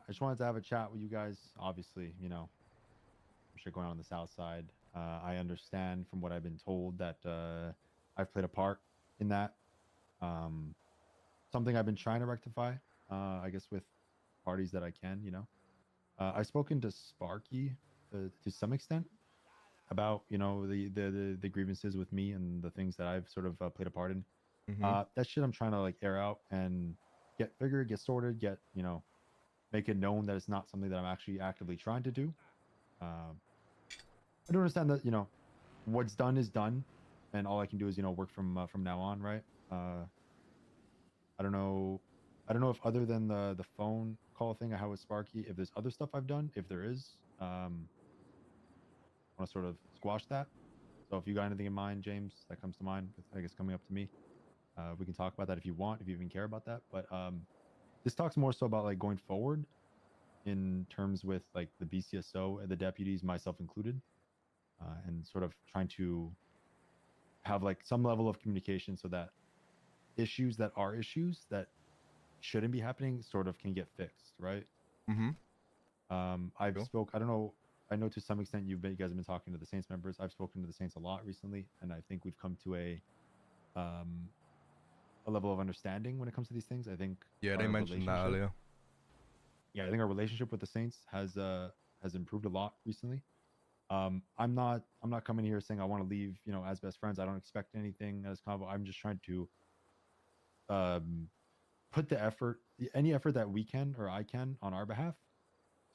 I just wanted to have a chat with you guys. Obviously, you know, I'm sure going on the south side. I understand from what I've been told that I've played a part in that. Um, Something I've been trying to rectify. I guess with parties that I can, you know. I've spoken to Sparky to some extent about the grievances with me and the things that I've sort of played a part in. Mm-hmm. That shit I'm trying to like air out and get figured, get sorted, get make it known that it's not something that I'm actually actively trying to do. Um, I do understand that what's done is done, and all I can do is work from now on, right? I don't know. I don't know if other than the phone call thing I had with Sparky, if there's other stuff I've done. If there is, I want to sort of squash that. So if you got anything in mind, James, that comes to mind, I guess coming up to me, we can talk about that if you want, if you even care about that. But this talks more so about like going forward in terms with like the BCSO and the deputies, myself included, and sort of trying to have like some level of communication so that issues that are issues that shouldn't be happening sort of can get fixed, right? Mm-hmm. I've Cool. spoke. I don't know. I know to some extent you guys have been talking to the Saints members. I've spoken to the Saints a lot recently, and I think we've come to um, a level of understanding when it comes to these things. I think Yeah, they our mentioned that relationship, earlier. yeah, I think our relationship with the Saints has improved a lot recently. I'm not coming here saying I want to leave, as best friends. I don't expect anything as combo. I'm just trying to um, put the effort, any effort that we can or I can on our behalf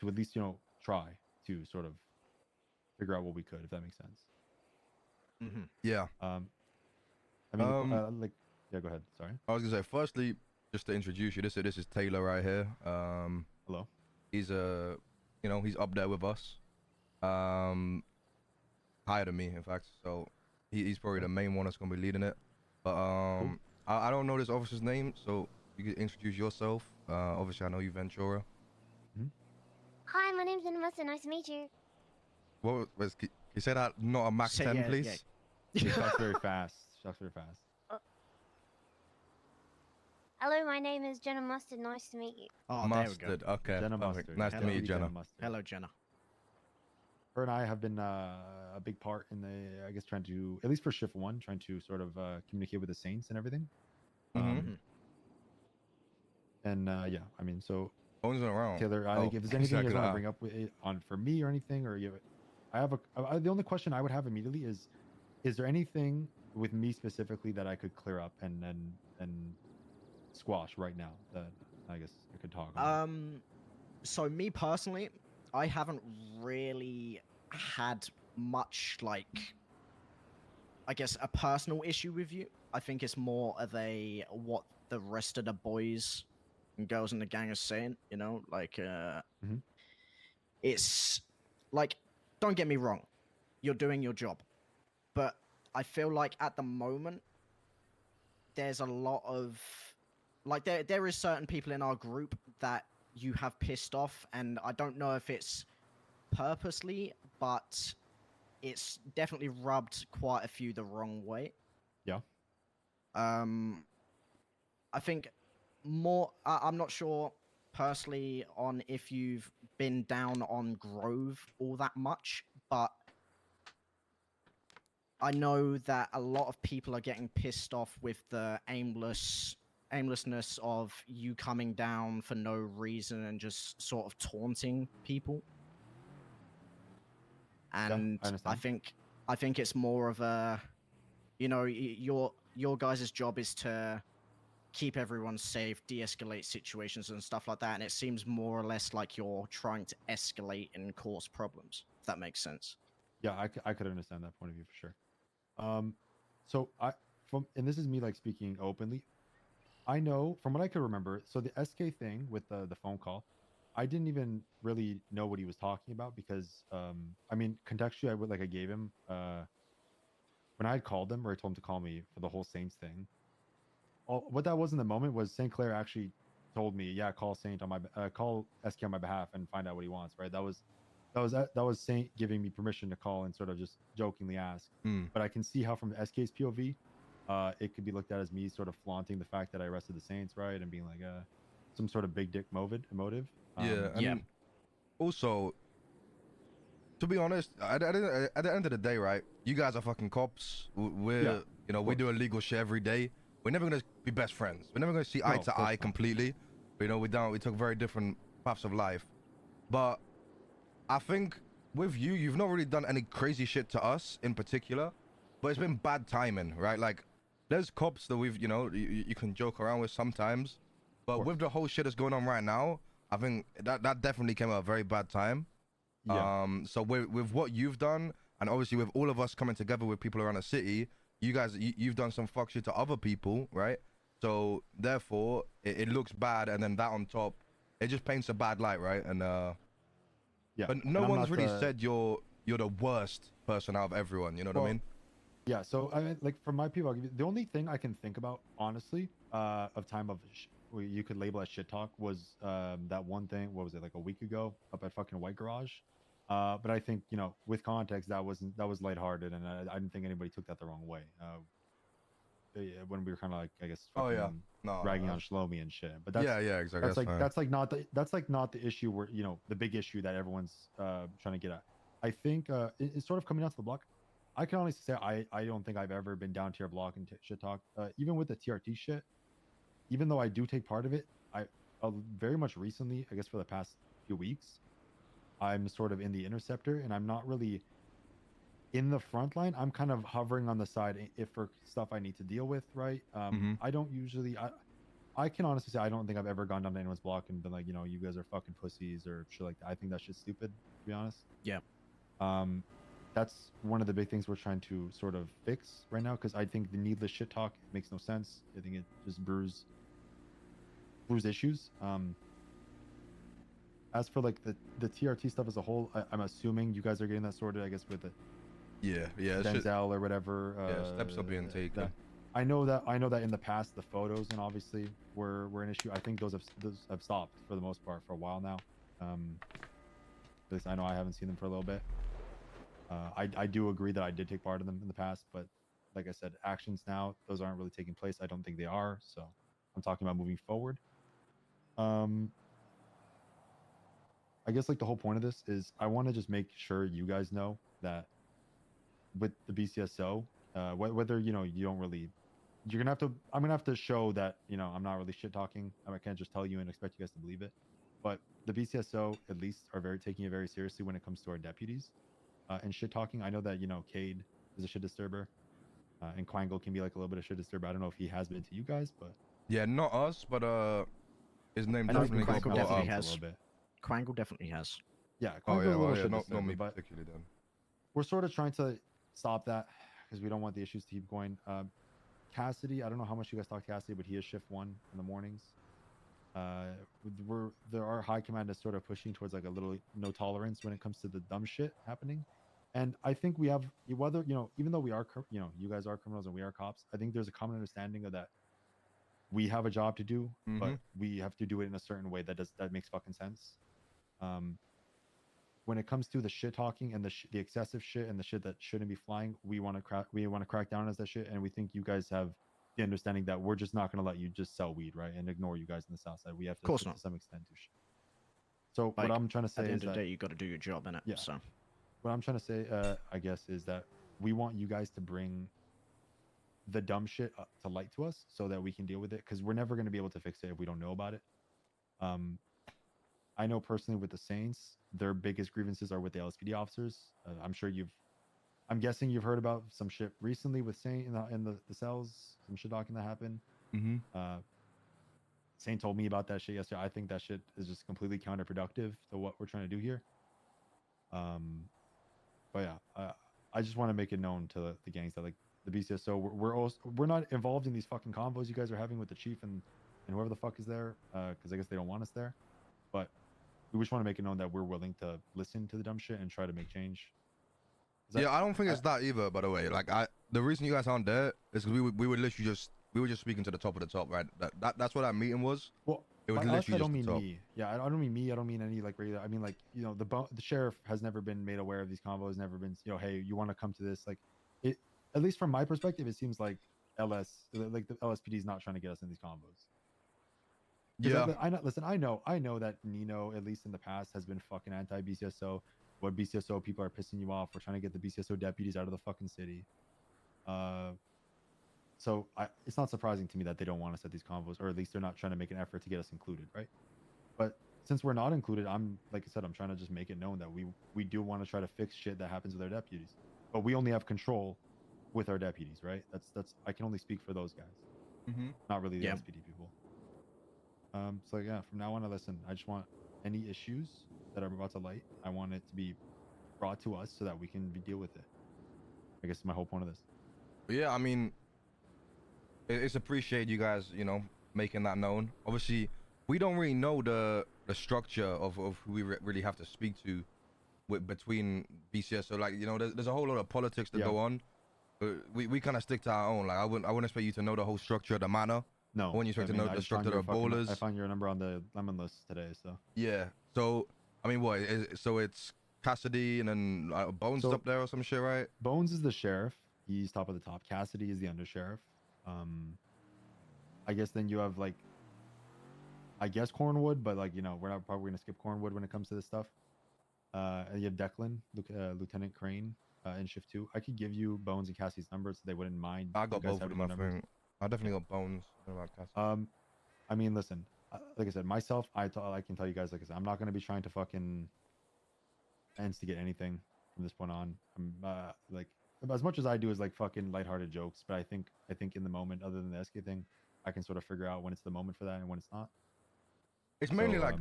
to at least try to sort of figure out what we could, if that makes sense. Mm-hmm. Yeah. Um, I mean, Um, like, yeah, go ahead. Sorry. I was gonna say, firstly, just to introduce you, this is Taylor right here. Hello. He's he's up there with us. Um, higher than me, in fact. So he's probably Okay. the main one that's gonna be leading it. But Cool. I don't know this officer's name, so you could introduce yourself. Obviously I know you, Ventura. Mm-hmm. Hi, my name's Musta. Nice to meet you. Can you say that not a Max 10, Yeah, please? He talks very fast. Talks very fast. Hello, my name is Jenna Mustard. Nice to meet you. Oh, there we go. Mustard. Okay, Jenna perfect. Mustard. Nice to Hello. meet you, Jenna. Mustard. Hello, Jenna. Her and I have been a big part in the, I guess, trying to, at least for shift one, trying to sort of communicate with the Saints and everything. Mm-hmm. And yeah, I mean, so Phones are around. Taylor, I Oh, think if there's anything you guys exactly want to that. bring up on for me or anything, or I have the only question I would have immediately is there anything with me specifically that I could clear up and squash right now that I guess I could talk on? So me personally, I haven't really had much like, I guess, a personal issue with you. I think it's more of a what the rest of the boys and girls in the gang are saying. Mhm. It's like, don't get me wrong, you're doing your job, but I feel like at the moment there's a lot of like there is certain people in our group that you have pissed off, and I don't know if it's purposely, but it's definitely rubbed quite a few the wrong way. Yeah. I think more. I'm not sure personally on if you've been down on Grove all that much, but I know that a lot of people are getting pissed off with the aimlessness of you coming down for no reason and just sort of taunting people. And I understand. I think it's more of a, your guys' job is to keep everyone safe, de-escalate situations and stuff like that, and it seems more or less like you're trying to escalate and cause problems, if that makes sense. Yeah, I could understand that point of view for sure. So and this is me like speaking openly. I know from what I could remember. So the SK thing with the phone call, I didn't even really know what he was talking about because I mean contextually I gave him when I had called him or I told him to call me for the whole Saints thing. What that was in the moment was St. Clair actually told me, yeah, call Saint on my call SK on my behalf and find out what he wants. Right. That was Saint giving me permission to call and sort of just jokingly ask. Mm. But I can see how from the SK's POV, it could be looked at as me sort of flaunting the fact that I arrested the Saints, right, and being like, some sort of big dick motive. Yeah, and Yeah. also, to be honest, at the end of the day, right? You guys are fucking cops. We're, Yeah, you know, we do illegal shit every day. We're never gonna be best friends. We're never gonna see eye No, of to course eye not. completely. You know, we took very different paths of life. But I think with you, you've not really done any crazy shit to us in particular. But it's been bad timing, right? Like, there's cops that we've, you know, you can joke around with sometimes. But course. with the whole shit that's going on right now, I think that definitely came at a very bad time. Yeah. So with what you've done, and obviously with all of us coming together with people around the city, you guys, you've done some fuck shit to other people, right? So therefore, it looks bad, and then that on top, it just paints a bad light, right? And Yeah. but no and I'm one's not, really said you're the worst person out of everyone. You know what I Well, mean? Yeah, so I mean, like for my people, I'll give you, the only thing I can think about, honestly, of time of you could label as shit talk was that one thing. What was it, like a week ago, up at fucking White Garage? But I think, you know, with context, that was lighthearted, and I didn't think anybody took that the wrong way. When we were kind of like, I guess, Oh fucking yeah, no, ragging on Shlomi and shit. But yeah, exactly. That's fair. that's like not the issue where, you know, the big issue that everyone's trying to get at. I think it's sort of coming out to the block. I can honestly say I don't think I've ever been down to your block and shit talk. Even with the TRT shit, even though I do take part of it, I very much recently, I guess for the past few weeks, I'm sort of in the interceptor, and I'm not really in the front line. I'm kind of hovering on the side if for stuff I need to deal with, right? I don't usually. I can honestly say I don't think I've ever gone down to anyone's block and been like, you know, you guys are fucking pussies or shit like that. I think that's just stupid, to be honest. Yeah. That's one of the big things we're trying to sort of fix right now, because I think the needless shit talk makes no sense. I think it just brews issues. As for like the TRT stuff as a whole, I'm assuming you guys are getting that sorted, I guess, with the Yeah, Denzel or whatever. Yeah, steps are being taken. I know that in the past the photos and obviously were an issue. I think those have stopped for the most part for a while now. At least I know I haven't seen them for a little bit. I do agree that I did take part in them in the past, but like I said, actions now, those aren't really taking place. I don't think they are. So I'm talking about moving forward. I guess like the whole point of this is I want to just make sure you guys know that with the BCSO, whether, you know, you don't really, I'm gonna have to show that, you know, I'm not really shit talking. I can't just tell you and expect you guys to believe it. But the BCSO at least are taking it very seriously when it comes to our deputies and shit talking. I know that, you know, Cade is a shit disturber, and Quangle can be like a little bit of shit disturber. I don't know if he has been to you guys, but Yeah, not us, but his name I know he's definitely been got Quangle brought definitely up. has. a little bit. Quangle definitely has. Yeah, Oh Quangle's yeah, a little well yeah, shit not disturber, me but particularly then. we're sort of trying to stop that because we don't want the issues to keep going. Cassidy, I don't know how much you guys talk to Cassidy, but he is shift 1 in the mornings. Our high command is sort of pushing towards like a little no tolerance when it comes to the dumb shit happening. And I think we have, whether, you know, even though we are, you know, you guys are criminals and we are cops, I think there's a common understanding of that we have a job to do, but we have to do it in a certain way that makes fucking sense. When it comes to the shit talking and the excessive shit and the shit that shouldn't be flying, we want to crack down on that shit, and we think you guys have the understanding that we're just not going to let you just sell weed, right, and ignore you guys in the south side. We have to, Of course not. to some extent, do shit. So Like, what I'm trying to say At the is end of that the day, you got to do your job, innit? Yeah. So what I'm trying to say, I guess, is that we want you guys to bring the dumb shit up to light to us so that we can deal with it, because we're never going to be able to fix it if we don't know about it. I know personally with the Saints, their biggest grievances are with the LSPD officers. I'm guessing you've heard about some shit recently with Saint in the cells, some shit talking that happened. Saint told me about that shit yesterday. I think that shit is just completely counterproductive to what we're trying to do here. But yeah, I just want to make it known to the gangs that like the BCSO, we're not involved in these fucking convos you guys are having with the chief and whoever the fuck is there, because I guess they don't want us there. But we just want to make it known that we're willing to listen to the dumb shit and try to make change. Yeah, I don't think it's that either, by the way. Like, the reason you guys aren't there is because we were literally we were just speaking to the top of the top, right? That's what that meeting was. Well, it was by literally us, I don't just mean the top. me. Yeah, I don't mean me. I don't mean any like regular. I mean like, you know, the sheriff has never been made aware of these combos. Never been, you know, hey, you want to come to this? Like, it, at least from my perspective, it seems like the LSPD is not trying to get us in these combos. Yeah. I know. Listen, I know that Nino, at least in the past, has been fucking anti BCSO. What BCSO people are pissing you off. We're trying to get the BCSO deputies out of the fucking city. So it's not surprising to me that they don't want us at these convos, or at least they're not trying to make an effort to get us included, right? But since we're not included, like I said, I'm trying to just make it known that we do want to try to fix shit that happens with our deputies, but we only have control with our deputies, right? That's I can only speak for those guys, not really the Yeah. SPD people. So yeah, from now on, I listen. I just want any issues that are about to light, I want it to be brought to us so that we can deal with it. I guess my whole point of this. Yeah, I mean, it's appreciated you guys, you know, making that known. Obviously, we don't really know the structure of who we really have to speak to between BCS. So like, you know, there's a whole lot of politics that go on. We kind of stick to our own. Like I wouldn't expect you to know the whole structure of the manor. No, I want you to know the structure of the ballers. I found your number on the lemon list today, so yeah. So I mean, what? So it's Cassidy and then Bones up there or some shit, right? Bones is the sheriff. He's top of the top. Cassidy is the undersheriff. I guess then you have like, I guess Cornwood, but like, you know, we're not probably gonna skip Cornwood when it comes to this stuff. And you have Declan, Lieutenant Crane, in shift 2. I could give you Bones and Cassie's numbers so they wouldn't mind. I got both of them, I think. I definitely got Bones. I mean, listen, like I said, myself, I can tell you guys, like I said, I'm not gonna be trying to fucking instigate anything from this point on. I'm like, as much as I do is like fucking lighthearted jokes, but I think in the moment, other than the SK thing, I can sort of figure out when it's the moment for that and when it's not. It's mainly like,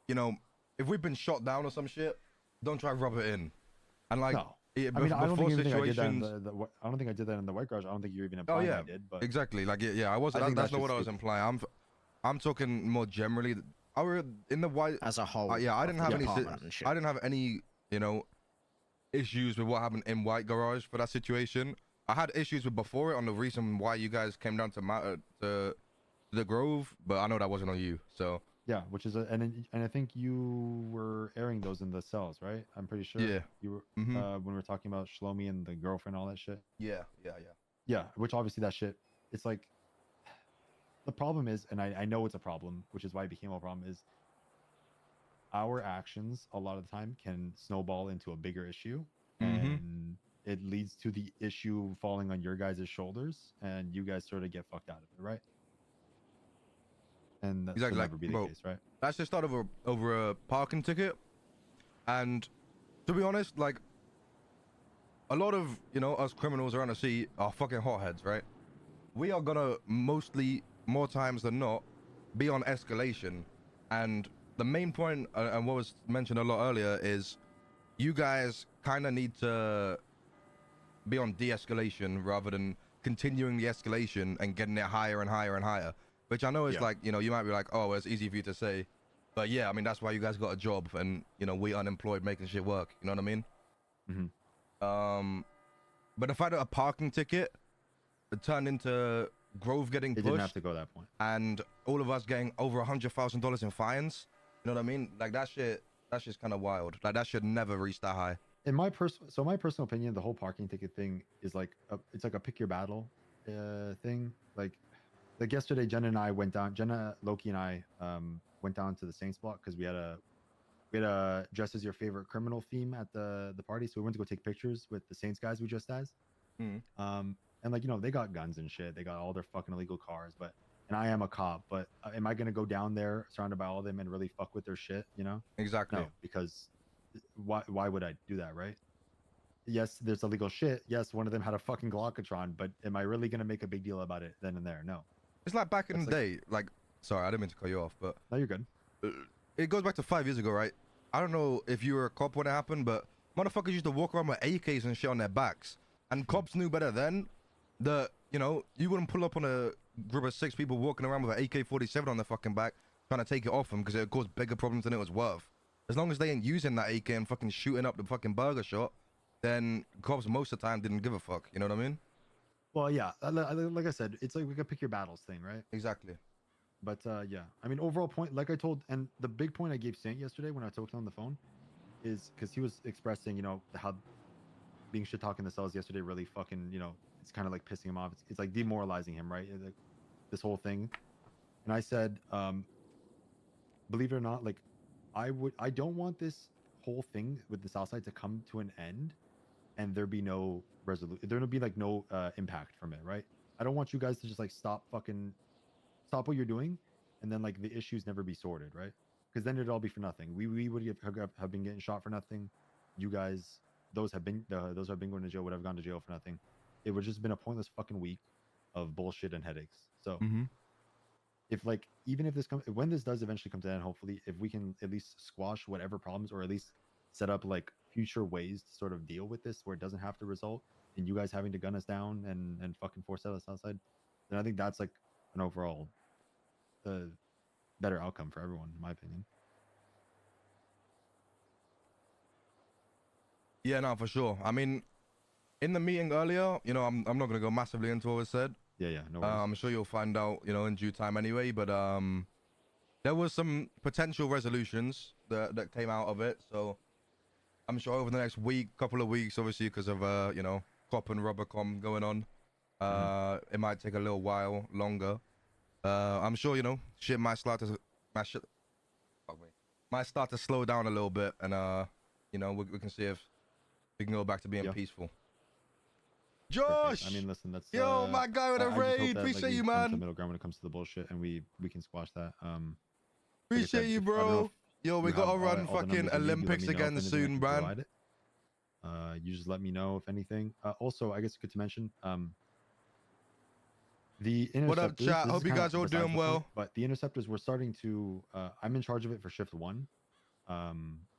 you know, if we've been shot down or some shit, don't try to rub it in. And like, no. I mean, I don't think I did that in I don't think I did that in the White Garage. I don't think you even implying I did. But exactly. Like, yeah, I wasn't. That's not what I was implying. I'm talking more generally. In the White as a whole. Yeah, I didn't have any, you know, issues with what happened in White Garage for that situation. I had issues with before it on the reason why you guys came down to the Grove, but I know that wasn't on you. So yeah, which is and I think you were airing those in the cells, right? I'm pretty sure. Yeah. You were when we were talking about Shlomi and the girlfriend, all that shit. Yeah. Yeah, which obviously that shit. It's like the problem is, and I know it's a problem, which is why it became a problem. Is our actions a lot of the time can snowball into a bigger issue, and it leads to the issue falling on your guys' shoulders, and you guys sort of get fucked out of it, right? And that should never be the case, right? That's just start over a parking ticket, and to be honest, like a lot of, you know, us criminals around the city are fucking hotheads, right? We are gonna mostly, more times than not, be on escalation, and the main point, and what was mentioned a lot earlier, is you guys kind of need to be on de-escalation rather than continuing the escalation and getting it higher and higher and higher. Which I know is like, you know, you might be like, oh, it's easy for you to say. But yeah, I mean, that's why you guys got a job and, you know, we unemployed making shit work. You know what I mean? But the fact that a parking ticket turned into Grove getting pushed. It didn't have to go that point. And all of us getting over $100,000 in fines. You know what I mean? Like that's just kind of wild. Like that should never reach that high. In my personal opinion, the whole parking ticket thing is like, it's like a pick your battle thing. Like yesterday, Jenna, Loki, and I went down to the Saints block because we had a dress as your favorite criminal theme at the party. So we went to go take pictures with the Saints guys we just as. And like, you know, they got guns and shit. They got all their fucking illegal cars. And I am a cop, but am I gonna go down there surrounded by all of them and really fuck with their shit? You know? Exactly. No, because why would I do that, right? Yes, there's illegal shit. Yes, one of them had a fucking Glockatron, but am I really gonna make a big deal about it then and there? No. It's like back in the day, like, sorry, I didn't mean to cut you off, but... No, you're good. It goes back to 5 years ago, right? I don't know if you were a cop when it happened, but motherfuckers used to walk around with AKs and shit on their backs. And cops knew better then that, you know, you wouldn't pull up on a group of 6 people walking around with an AK-47 on their fucking back trying to take it off them because it would cause bigger problems than it was worth. As long as they ain't using that AK and fucking shooting up the fucking burger shop, then cops most of the time didn't give a fuck. You know what I mean? Well, yeah, like I said, it's like we could pick your battles thing, right? Exactly. But yeah, I mean, overall point, like I told, and the big point I gave Saint yesterday when I talked to him on the phone is because he was expressing, you know, how being shit talking the cells yesterday really fucking, you know, it's kind of like pissing him off. It's like demoralizing him, right? Like, this whole thing. And I said, believe it or not, like I don't want this whole thing with the South Side to come to an end and there be no resolution. There will be like no impact from it, right? I don't want you guys to just like stop what you're doing, and then like the issues never be sorted, right? Because then it'd all be for nothing. We would have been getting shot for nothing. You guys, those have been going to jail would have gone to jail for nothing. It would just been a pointless fucking week of bullshit and headaches. So Mm-hmm. if like even if this comes when this does eventually come to end, hopefully if we can at least squash whatever problems or at least set up like future ways to sort of deal with this where it doesn't have to result in you guys having to gun us down and fucking force us outside, then I think that's like an overall better outcome for everyone, in my opinion. Yeah, no, for sure. I mean, in the meeting earlier, you know, I'm not gonna go massively into what was said. Yeah, no worries. I'm sure you'll find out, you know, in due time anyway. But there was some potential resolutions that came out of it. So I'm sure over the next couple of weeks, obviously because of you know, COP and Robocom going on, it might take a little while longer. I'm sure, you know, shit might start to might start to slow down a little bit, and you know, we can see if we can go back to being peaceful. Josh, I mean, listen, that's yo, my guy with a raid. Appreciate you, man. The middle ground when it comes to the bullshit, and we can squash that. Appreciate you, bro. Yo, we gotta run fucking Olympics again soon, man. You just let me know if anything. Also, I guess good to mention. The interceptors. What up, chat? Hope you guys are all doing well. But the interceptors, we're starting to. I'm in charge of it for shift 1,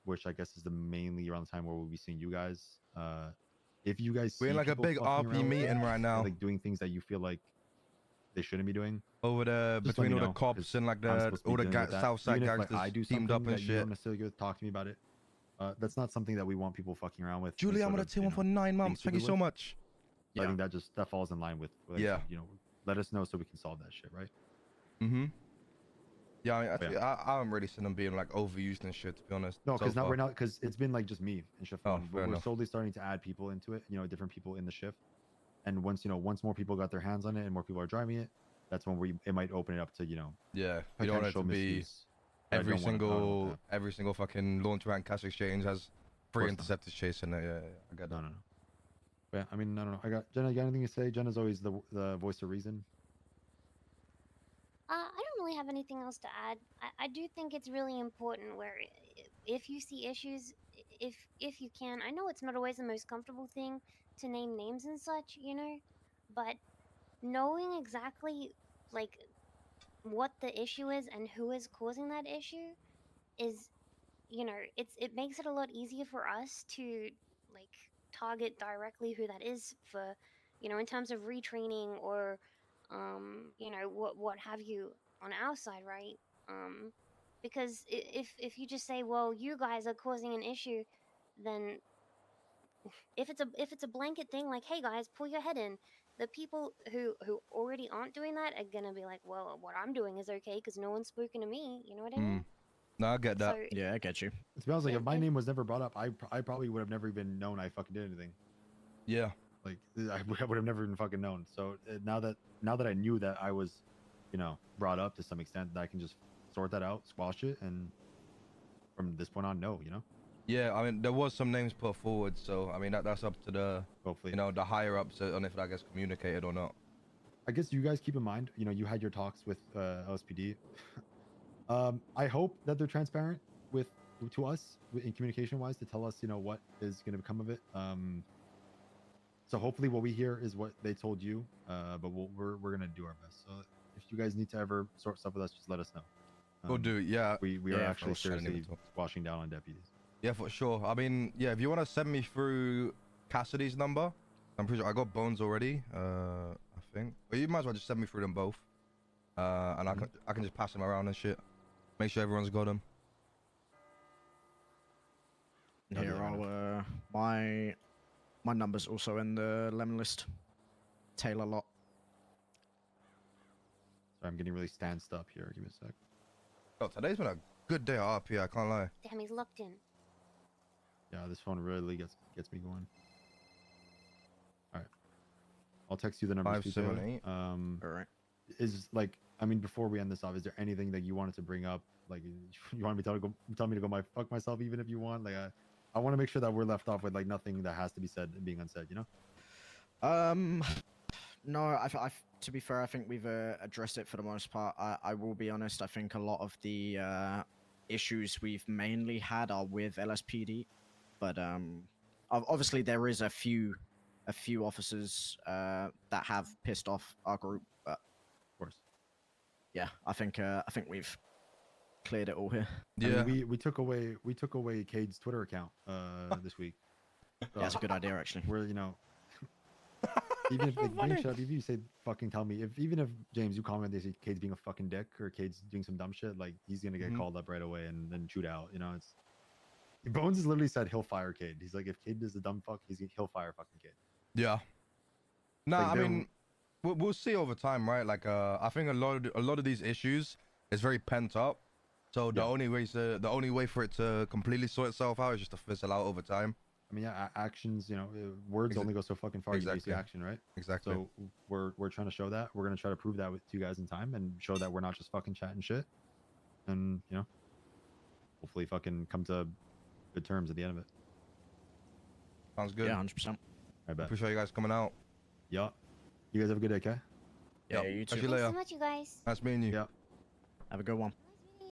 which I guess is the mainly around the time where we'll be seeing you guys. If you guys we're in like a big RP meeting right now, like doing things that you feel like they shouldn't be doing over the between all the cops and like all the Southside gangsters I do teamed up and shit. You don't necessarily go talk to me about it. That's not something that we want people fucking around with. Julie, I'm gonna team one for 9 months. Thank you so much. I think that falls in line with you know, let us know so we can solve that shit, right? Mm-hmm. Yeah, I mean, actually, I haven't really seen them being like overused and shit, to be honest. No, because we're not, because it's been like just me in shift 1. But we're enough. slowly starting to add people into it, you know, different people in the shift. And once more people got their hands on it and more people are driving it, that's when it might open it up to, you know, you don't want it to be every single fucking launch rank cash exchange has 3 interceptors chasing it. Yeah, I get that. No. Yeah, I mean, I don't know. I got Jenna. You got anything to say? Jenna's always the voice of reason. I don't really have anything else to add. I do think it's really important where if you see issues, if you can, I know it's not always the most comfortable thing to name names and such, you know, but knowing exactly like what the issue is and who is causing that issue is, you know, it makes it a lot easier for us to like target directly who that is for, you know, in terms of retraining or you know, what have you on our side, right? Because if you just say, well, you guys are causing an issue, then if it's a blanket thing like, hey guys, pull your head in, the people who already aren't doing that are gonna be like, well, what I'm doing is okay because no one's spoken to me. You know what I mean? No, I get that. So, yeah, I get you. It smells like if my name was never brought up, I probably would have never even known I fucking did anything. Yeah. Like I would have never even fucking known. So now that I knew that I was, you know, brought up to some extent, that I can just sort that out, squash it, and from this point on, no, you know. Yeah, I mean, there was some names put forward, so I mean that's up to the hopefully, you know, the higher ups on if that gets communicated or not. I guess you guys keep in mind, you know, you had your talks with LSPD. I hope that they're transparent to us in communication wise to tell us, you know, what is going to become of it. So hopefully what we hear is what they told you, but we're going to do our best. So if you guys need to ever sort stuff with us, just let us know. We'll do, yeah. We are actually seriously squashing down on deputies. Yeah, for sure. I mean, yeah, if you want to send me through Cassidy's number, I'm pretty sure I got Bones already, I think. But you might as well just send me through them both. And I can just pass them around and shit. Make sure everyone's got them. Here, I'll, my number's also in the lemon list. Taylor lot. Sorry, I'm getting really stanced up here. Give me a sec. Oh, today's been a good day at RP, I can't lie. Damn, he's locked in. Yeah, this phone really gets me going. All right. I'll text you the number. 578. All right. Is like, I mean, before we end this off, is there anything that you wanted to bring up Like, you want me to tell me to go fuck myself even if you want. Like, I want to make sure that we're left off with like nothing that has to be said and being unsaid. You know? No, to be fair, I think we've addressed it for the most part. I will be honest. I think a lot of the issues we've mainly had are with LSPD, but obviously there is a few officers that have pissed off our group. But Of course. yeah, I think we've cleared it all here. Yeah. I mean, we took away Cade's Twitter account this week. Yeah, that's a So good idea actually. we're even if like, bring shit up, even if you say fucking tell me, even if James you comment they say Cade's being a fucking dick or Cade's doing some dumb shit, like he's gonna get called up right away and then shoot out. You know, it's Bones has literally said he'll fire Cade. He's like, if Cade does a dumb fuck, he'll fire fucking Cade. Yeah. Nah, Like, I mean, we'll see over time, right? Like, I think a lot of these issues is very pent up. So the only way for it to completely sort itself out is just to fizzle out over time. I mean, yeah, actions, words only go so fucking far. You see action, right? Exactly. So we're trying to show that. We're gonna try to prove that with you guys in time and show that we're not just fucking chatting shit. And hopefully fucking come to good terms at the end of it. Sounds good. Yeah, 100%. I bet. Appreciate you guys coming out. Yeah. You guys have a good day, okay? Yeah, Yep. you Catch too. you Thanks later. so much, you guys. Nice meeting you. Yeah. Have a good one.